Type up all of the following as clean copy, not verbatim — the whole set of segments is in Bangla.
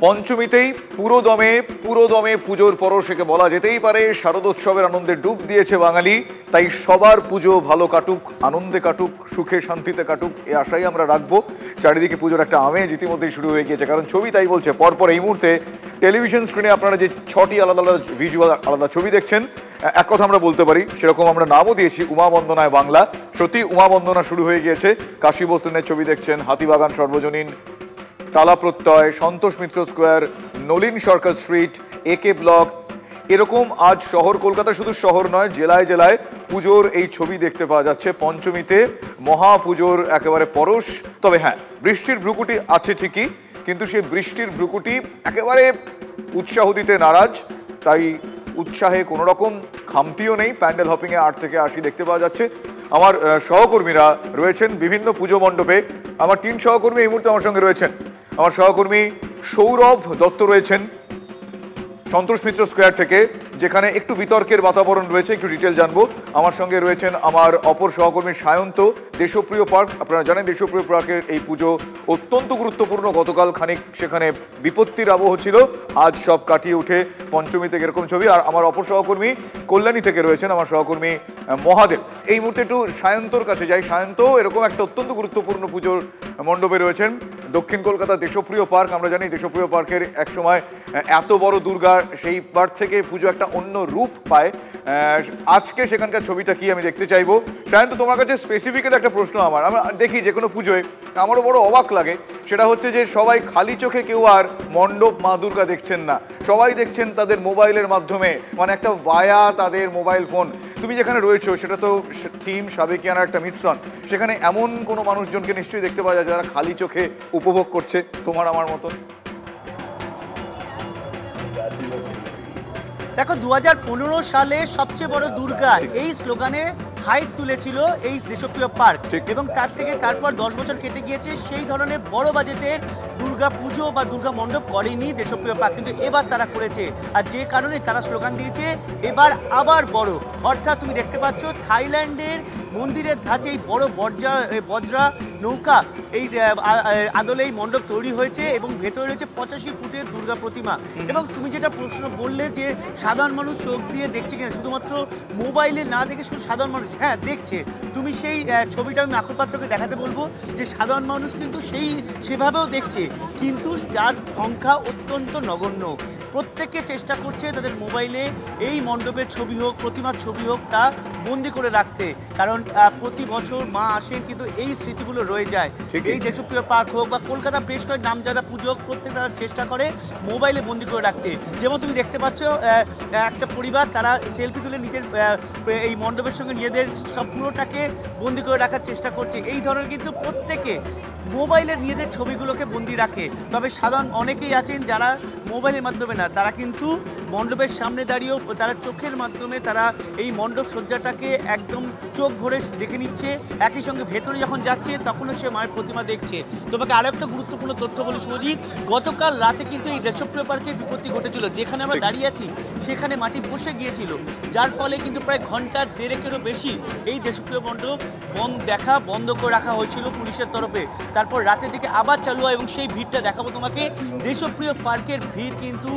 পঞ্চমীতেই পুরোদমে পুজোর পরশেকে বলা যেতেই পারে শারদোৎসবের আনন্দে ডুব দিয়েছে বাঙালি। তাই সবার পুজো ভালো কাটুক, আনন্দে কাটুক, সুখে শান্তিতে কাটুক, এই আশাই আমরা রাখবো। চারিদিকে পুজোর একটা আমেজ ইতিমধ্যেই শুরু হয়ে গিয়েছে, কারণ ছবি তাই বলছে। পরপর এই মুহূর্তে টেলিভিশন স্ক্রিনে আপনারা যে 6টি আলাদা আলাদা ভিজুয়াল আলাদা ছবি দেখছেন, এক কথা আমরা বলতে পারি, সেরকম আমরা নামও দিয়েছি উমা বন্দনায় বাংলা। সত্যি উমা বন্দনা শুরু হয়ে গিয়েছে। কাশী বস্ত্রের ছবি দেখছেন, হাতিবাগান সর্বজনীন, টালা প্রত্যয়, সন্তোষ মিত্র স্কোয়ার, নলিন সরকার স্ট্রিট, একে ব্লক, এরকম আজ শহর কলকাতা শুধু শহর নয়, জেলায় জেলায় পুজোর এই ছবি দেখতে পাওয়া যাচ্ছে। পঞ্চমীতে মহাপুজোর একেবারে পরশ। তবে হ্যাঁ, বৃষ্টির ভ্রুকুটি আছে ঠিকই, কিন্তু সেই বৃষ্টির ভ্রুকুটি একেবারে উৎসাহ দিতে নারাজ। তাই উৎসাহে কোনো রকম খামতিও নেই। প্যান্ডেল হপিংয়ে 8 থেকে 80 দেখতে পাওয়া যাচ্ছে। আমার সহকর্মীরা রয়েছেন বিভিন্ন পুজো মণ্ডপে। আমার 3 সহকর্মী এই মুহূর্তে আমার সঙ্গে রয়েছেন। আমার সহকর্মী সৌরভ দত্ত রয়েছেন সন্তোষ মিত্র স্কোয়ার থেকে, যেখানে একটু বিতর্কের বাতাবরণ রয়েছে, একটু ডিটেল জানবো। আমার সঙ্গে রয়েছেন আমার অপর সহকর্মী সায়ন্ত, দেশপ্রিয় পার্ক। আপনারা জানেন দেশপ্রিয় পার্কের এই পুজো অত্যন্ত গুরুত্বপূর্ণ। গতকাল খানিক সেখানে বিপত্তির আবহ ছিল, আজ সব কাটিয়ে উঠে পঞ্চমী থেকে এরকম ছবি। আর আমার অপর সহকর্মী কল্যাণী থেকে রয়েছেন আমার সহকর্মী মহাদেব। এই মুহূর্তে একটু সায়ন্তর কাছে যাই। সায়ন্ত, এরকম একটা অত্যন্ত গুরুত্বপূর্ণ পুজোর মণ্ডপে রয়েছেন দক্ষিণ কলকাতা দেশপ্রিয় পার্ক। আমরা জানি দেশপ্রিয় পার্কের একসময় এত বড় দুর্গা, সেইবার থেকে পুজো একটা অন্য রূপ পায়। আজকে সেখানকার ছবিটা কি আমি দেখতে চাইবো। সায়ন্ত, তোমার কাছে স্পেসিফিক্যালি একটা প্রশ্ন। আমরা দেখি যে কোনো পুজোয় আমারও বড় অবাক লাগে, সেটা হচ্ছে যে সবাই খালি চোখে কেউ আর মণ্ডপ মা দুর্গা দেখছেন না, সবাই দেখছেন তাদের মোবাইলের মাধ্যমে, মানে একটা ভায়া তাদের মোবাইল ফোন। তুমি যেখানে রয়েছো সেটা তো থিম সাবেকিয়ানার একটা মিশ্রণ। সেখানে এমন কোনো মানুষজনকে নিশ্চয়ই দেখতে পাওয়া যায় যারা খালি চোখে উপভোগ করছে, তোমার আমার মতন। দেখো, 2015 সালে সবচেয়ে বড় দুর্গা এই স্লোগানে হাইট তুলেছিল এই দেশপ্রিয় পার্ক, এবং তারপর 10 বছর কেটে গিয়েছে। সেই ধরনের বড় বাজেটের দুর্গা পুজো বা দুর্গা মণ্ডপ করেনি দেশপ্রিয় পার্ক, কিন্তু এবার তারা করেছে। আর যে কারণে তারা স্লোগান দিয়েছে এবার আবার বড়। অর্থাৎ তুমি দেখতে পাচ্ছ থাইল্যান্ডের মন্দিরের ধাঁচে এই বড় বজ্রা নৌকা, এই আদলে এই মণ্ডপ তৈরি হয়েছে, এবং ভেতরে রয়েছে 85 ফুটের দুর্গা প্রতিমা। এবং তুমি যেটা প্রশ্ন বললে যে সাধারণ মানুষ চোখ দিয়ে দেখছে কিনা, শুধুমাত্র মোবাইলে না দেখে শুধু সাধারণ মানুষ হ্যাঁ দেখছে। তুমি সেই ছবিটা আমি আকুল পাত্রকে দেখাতে বলবো যে সাধারণ মানুষ কিন্তু সেভাবেও দেখছে, কিন্তু যার সংখ্যা অত্যন্ত নগণ্য। প্রত্যেকে চেষ্টা করছে তাদের মোবাইলে এই মণ্ডপের ছবি হোক, প্রতিমার ছবি হোক, তা বন্দি করে রাখতে। কারণ প্রতি বছর মা আসেন, কিন্তু এই স্মৃতিগুলো রয়ে যায়। এই দেশপ্রিয় পার্ক হোক বা কলকাতা বেশ কয়েক নামজাদা পুজো হোক, প্রত্যেক তারা চেষ্টা করে মোবাইলে বন্দি করে রাখতে। যেমন তুমি দেখতে পাচ্ছ একটা পরিবার, তারা সেলফি তুলে নিজের এই মণ্ডপের সঙ্গে নিজেদের সব পুরোটাকে বন্দি করে রাখার চেষ্টা করছে। এই ধরনের কিন্তু প্রত্যেকে মোবাইলে নিজেদের ছবিগুলোকে বন্দি রাখে। তবে সাধারণ অনেকেই আছেন যারা মোবাইলের মাধ্যমে না, তারা কিন্তু মণ্ডপের সামনে দাঁড়িয়েও তারা চোখের মাধ্যমে তারা এই মণ্ডপ সজ্জাটাকে একদম চোখ ভরে দেখে নিচ্ছে। একই সঙ্গে ভেতরে যখন যাচ্ছে তখনও সে মায়ের প্রতিমা দেখছে। তোমাকে আরও একটা গুরুত্বপূর্ণ তথ্য বলি শুভজিৎ, গতকাল রাতে কিন্তু এই দেশপ্রিয় পার্কে বিপত্তি ঘটেছিল। যেখানে আমরা দাঁড়িয়ে আছি সেখানে মাটি বসে গিয়েছিল, যার ফলে কিন্তু প্রায় ঘন্টা 1.5-এরও বেশি এই দেশপ্রিয় মণ্ডপ বন্ধ করে রাখা হয়েছিল পুলিশের তরফে। তারপর রাতের দিকে আবার চালু হয়, এবং সেই ভিড়টা দেখাবো তোমাকে। দেশপ্রিয় পার্কের ভিড় কিন্তু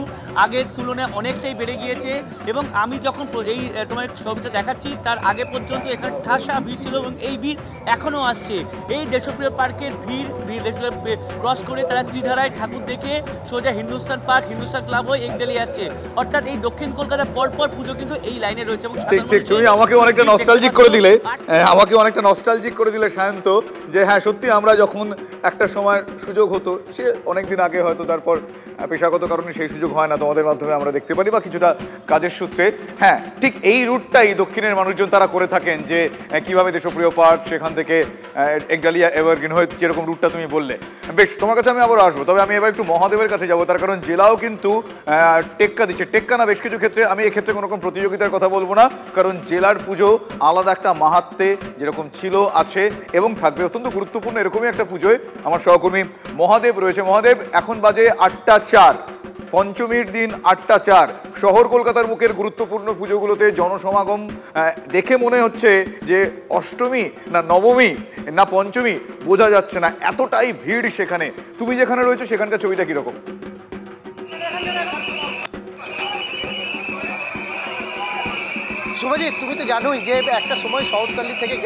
আগের তুলনায় অনেকটাই বেড়ে গিয়েছে, এবং আমি যখন এই তোমার ছবিটা দেখাচ্ছি তার আগে পর্যন্ত এখানে ঠাসা ভিড় ছিল, এবং এই ভিড় এখনও আসছে। এই দেশপ্রিয় পার্কের ভিড় ক্রস করে তারা ত্রিধারায় ঠাকুর দেখে সোজা হিন্দুস্তান পার্ক, হিন্দুস্তান ক্লাব হয়ে একডেলে যাচ্ছে। অর্থাৎ এই দক্ষিণ কলকাতার পরপর পুজো কিন্তু এই লাইনে রয়েছে। এবং ঠিক তুমি আমাকে অনেকটা নস্টালজিক করে দিলে সায়ন্ত, যে হ্যাঁ সত্যি আমরা যখন একটা সময় সুযোগ হতো, সে অনেকদিন আগে হয়তো, তারপর পেশাগত কারণে সেই সুযোগ হয় না, তোমাদের মাধ্যমে আমরা দেখতে পারি বা কিছুটা কাজের সূত্রে। হ্যাঁ, ঠিক এই রুটটাই দক্ষিণের মানুষজন তারা করে থাকেন, যে কিভাবে দেশপ্রিয় পার্ক সেখান থেকে একডালিয়া এভারগ্রিন হয়ে যেরকম রুটটা তুমি বললে। বেশ, তোমার কাছে আমি আবার আসবো, তবে আমি এবার একটু মহাদেবের কাছে যাবো। তার কারণ জেলাও কিন্তু টেক্কা দিচ্ছে, টেক্কা না বেশ কিছু ক্ষেত্রে। আমি এক্ষেত্রে কোনো রকম প্রতিযোগিতার কথা বলবো না, কারণ জেলার পুজো আলাদা একটা মাহাত্ম্যে যেরকম ছিল, আছে এবং থাকবে, অত্যন্ত গুরুত্বপূর্ণ এরকমই একটা পুজোয় আমার সহকর্মী মহাদেব রয়েছে। মহাদেব, এখন বাজে 8টা 4, পঞ্চমীর দিন 8টা 4। শহর কলকাতার বুকের গুরুত্বপূর্ণ পুজোগুলোতে জনসমাগম দেখে মনে হচ্ছে যে অষ্টমী না নবমী না পঞ্চমী বোঝা যাচ্ছে না, এতটাই ভিড় সেখানে। তুমি যেখানে রয়েছো সেখানকার ছবিটা কীরকম? শুভজিৎ, তুমি তো জানোই যে একটা সময় শহরতলি থেকে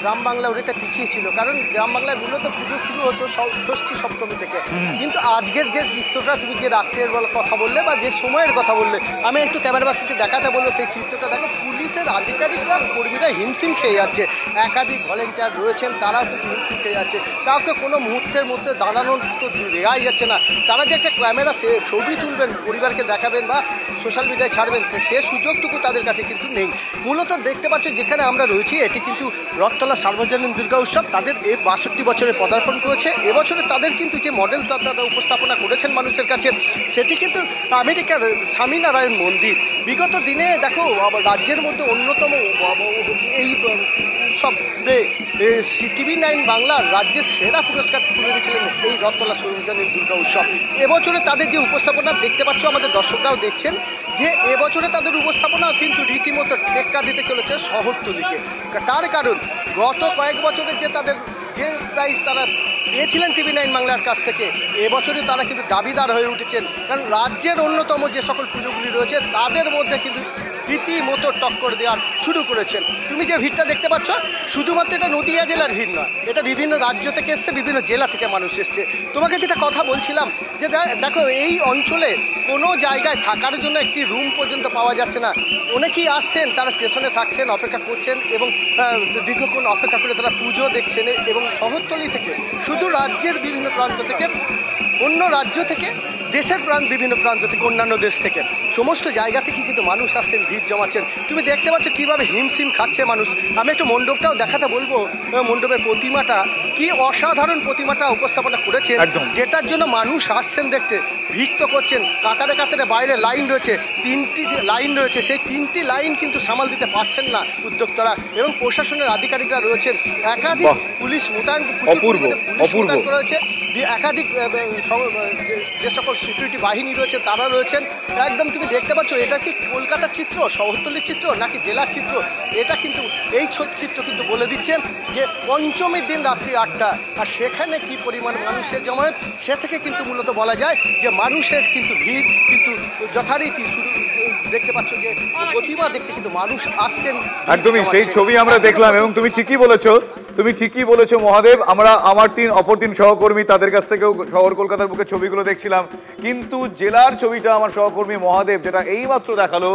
গ্রাম বাংলা অনেকটা পিছিয়ে ছিল, কারণ গ্রাম বাংলায় মূলত পুজো শুরু হতো ষষ্ঠী সপ্তমী থেকে। কিন্তু আজকের যে চিত্রটা তুমি যে রাত্রের কথা বললে বা যে সময়ের কথা বললে, আমি একটু ক্যামেরাবাসীকে দেখাতে বলবো সেই চিত্রটা দেখো। পুলিশের আধিকারিকরা কর্মীরা হিমশিম খেয়ে যাচ্ছে, একাধিক ভলেন্টিয়ার রয়েছেন, তারাও কিন্তু হিমশিম খেয়ে যাচ্ছে। কাউকে কোনো মুহূর্তের মধ্যে দাঁড়ানোর তো রেয়াই যাচ্ছে না। তারা যে একটা ক্যামেরা সে ছবি তুলবেন, পরিবারকে দেখাবেন বা সোশ্যাল মিডিয়ায় ছাড়বেন, সে সুযোগটুকু তাদের কাছে কিন্তু নেই। মূলত দেখতে পাচ্ছ যেখানে আমরা রয়েছি, এটি কিন্তু রথতলা সার্বজনীন দুর্গা উৎসব তাদের এই 62 বছরে পদার্পণ করেছে। এবছরে তাদের কিন্তু যে মডেল তারা উপস্থাপনা করেছেন মানুষের কাছে, সেটি কিন্তু আমেরিকার স্বামীনারায়ণ মন্দির। বিগত দিনে দেখো রাজ্যের মধ্যে অন্যতম এই উৎসবে TV9 বাংলার রাজ্যের সেরা পুরস্কার তুলে দিয়েছিলেন এই রথতলা সার্বজনীন দুর্গা উৎসব। এবছরে তাদের যে উপস্থাপনা দেখতে পাচ্ছ, আমাদের দর্শকরাও দেখছেন যে এবছরে তাদের উপস্থাপনা কিন্তু রীতিমতো টেক্কা দিতে চলেছে শহরতলিকে। তার কারণ গত কয়েক বছরে যে তাদের যে প্রাইজ তারা পেয়েছিলেন TV9 বাংলার কাছ থেকে, এবছরে তারা কিন্তু দাবিদার হয়ে উঠেছেন। কারণ রাজ্যের অন্যতম যে সকল পুজোগুলি রয়েছে তাদের মধ্যে কিন্তু রীতিমতো টক্কর দেওয়ার শুরু করেছেন। তুমি যে ভিড়টা দেখতে পাচ্ছ, শুধুমাত্র এটা নদিয়া জেলার ভিড় নয়, এটা বিভিন্ন রাজ্য থেকে এসছে, বিভিন্ন জেলা থেকে মানুষ এসছে। তোমাকে যেটা কথা বলছিলাম যে দেখো এই অঞ্চলে কোনো জায়গায় থাকার জন্য একটি রুম পর্যন্ত পাওয়া যাচ্ছে না। অনেকেই আসছেন, তারা স্টেশনে থাকছেন, অপেক্ষা করছেন এবং দীর্ঘক্ষণ অপেক্ষা করে তারা পুজো দেখছেন। এবং শহরতলি থেকে শুধু রাজ্যের বিভিন্ন প্রান্ত থেকে, অন্য রাজ্য থেকে, দেশের বিভিন্ন প্রান্ত থেকে, অন্যান্য দেশ থেকে, সমস্ত জায়গা থেকে কিন্তু মানুষ আসছেন, ভিড় জমাচ্ছেন। তুমি দেখতে পাচ্ছ কীভাবে হিমশিম খাচ্ছে মানুষ। আমি একটু মণ্ডপটাও দেখাতে বলবো। মণ্ডপের প্রতিমাটা কি অসাধারণ প্রতিমাটা উপস্থাপনা করেছেন, যেটার জন্য মানুষ আসছেন দেখতে, ভিড় তো করছেন। কাতারে কাতারে বাইরে লাইন রয়েছে, 3টি লাইন রয়েছে, সেই 3টি লাইন কিন্তু সামাল দিতে পারছেন না উদ্যোক্তারা এবং প্রশাসনের আধিকারিকরা রয়েছেন। একাধিক পুলিশ মোতায়েন করা হয়েছে, একাধিক যে সকল সিকিউরিটি বাহিনী রয়েছে তারা রয়েছেন। একদম তুমি দেখতে পাচ্ছ এটা কি কলকাতার চিত্র, শহরতলির চিত্র নাকি জেলার চিত্র, এটা কিন্তু এই চিত্র কিন্তু বলে দিচ্ছেন যে পঞ্চমীর দিন রাত্রি 8টা, আর সেখানে কি পরিমাণ মানুষের জমায়েত, সে থেকে কিন্তু মূলত বলা যায় যে মানুষের কিন্তু ভিড় কিন্তু যথারীতি শুরু। দেখতে পাচ্ছ যে প্রতিমা দেখতে কিন্তু মানুষ আসছেন, একদমই সেই ছবি আমরা দেখলাম। এবং তুমি ঠিকই বলেছো মহাদেব। আমরা আমার অপর তিন সহকর্মী তাদের কাছ থেকেও শহর কলকাতার বুকে ছবিগুলো দেখছিলাম, কিন্তু জেলার ছবিটা আমার সহকর্মী মহাদেব যেটা এইমাত্র দেখালো,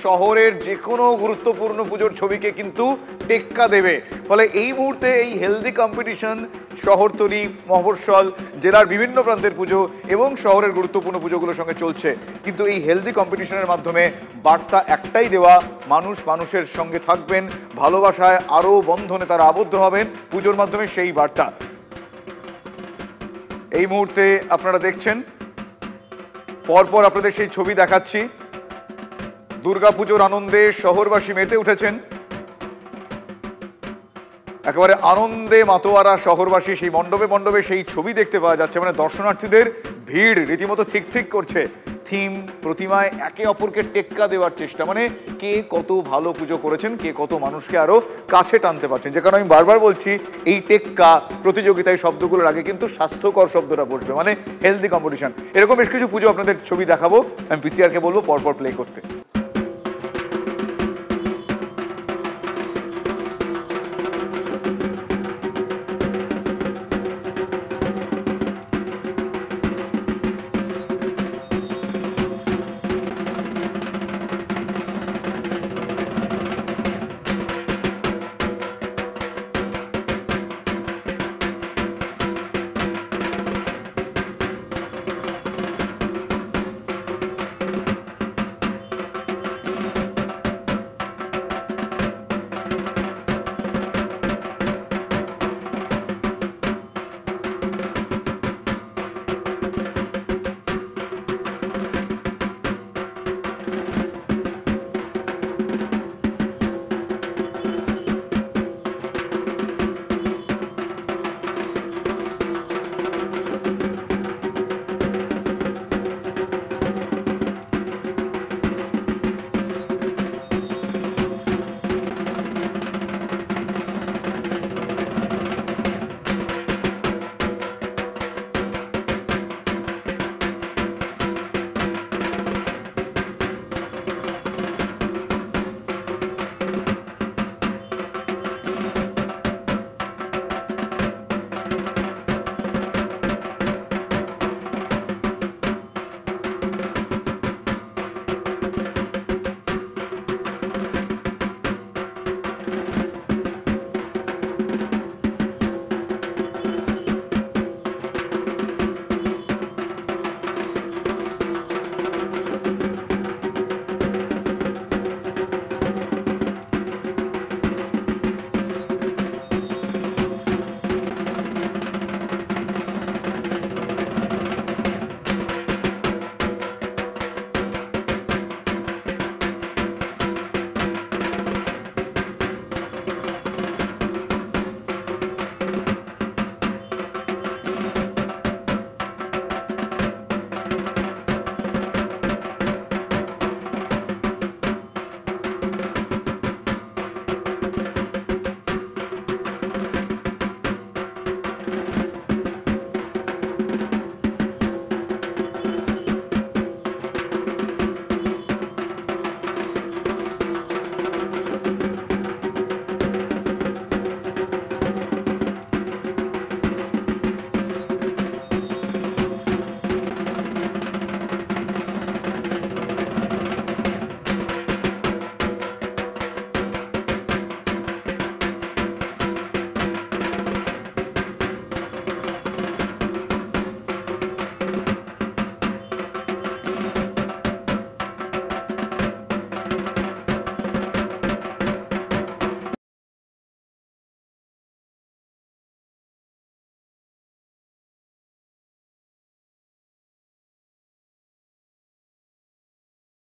শহরের যে কোনো গুরুত্বপূর্ণ পুজোর ছবিকে কিন্তু টেক্কা দেবে। ফলে এই মুহূর্তে এই হেলদি কম্পিটিশন শহরতলি, মফস্বল, জেলার বিভিন্ন প্রান্তের পুজো এবং শহরের গুরুত্বপূর্ণ পুজোগুলোর সঙ্গে চলছে। কিন্তু এই হেলদি কম্পিটিশনের মাধ্যমে বার্তা একটাই দেওয়া, মানুষ মানুষের সঙ্গে থাকবেন, ভালোবাসায় আরও বন্ধনে তারা আবদ্ধ হবেন পুজোর মাধ্যমে, সেই বার্তা এই মুহূর্তে আপনারা দেখছেন। পরপর আপনাদের সেই ছবি দেখাচ্ছি। দুর্গাপুজোর আনন্দে শহরবাসী মেতে উঠেছেন, একেবারে আনন্দে মাতোয়ারা শহরবাসী। সেই মণ্ডপে মণ্ডপে সেই ছবি দেখতে পাওয়া যাচ্ছে, মানে দর্শনার্থীদের ভিড় রীতিমতো ঠিক করছে। থিম, প্রতিমায় একে অপরকে টেক্কা দেওয়ার চেষ্টা, মানে কে কত ভালো পুজো করেছেন, কে কত মানুষকে আরো কাছে টানতে পারছেন। যে কারণে আমি বারবার বলছি, এই টেক্কা প্রতিযোগিতায় শব্দগুলোর আগে কিন্তু স্বাস্থ্যকর শব্দটা বসবে, মানে হেলদি কম্পিটিশন। এরকম বেশ কিছু পুজো আপনাদের ছবি দেখাবো। আমি পিসিআরকে বলবো পরপর প্লে করতে।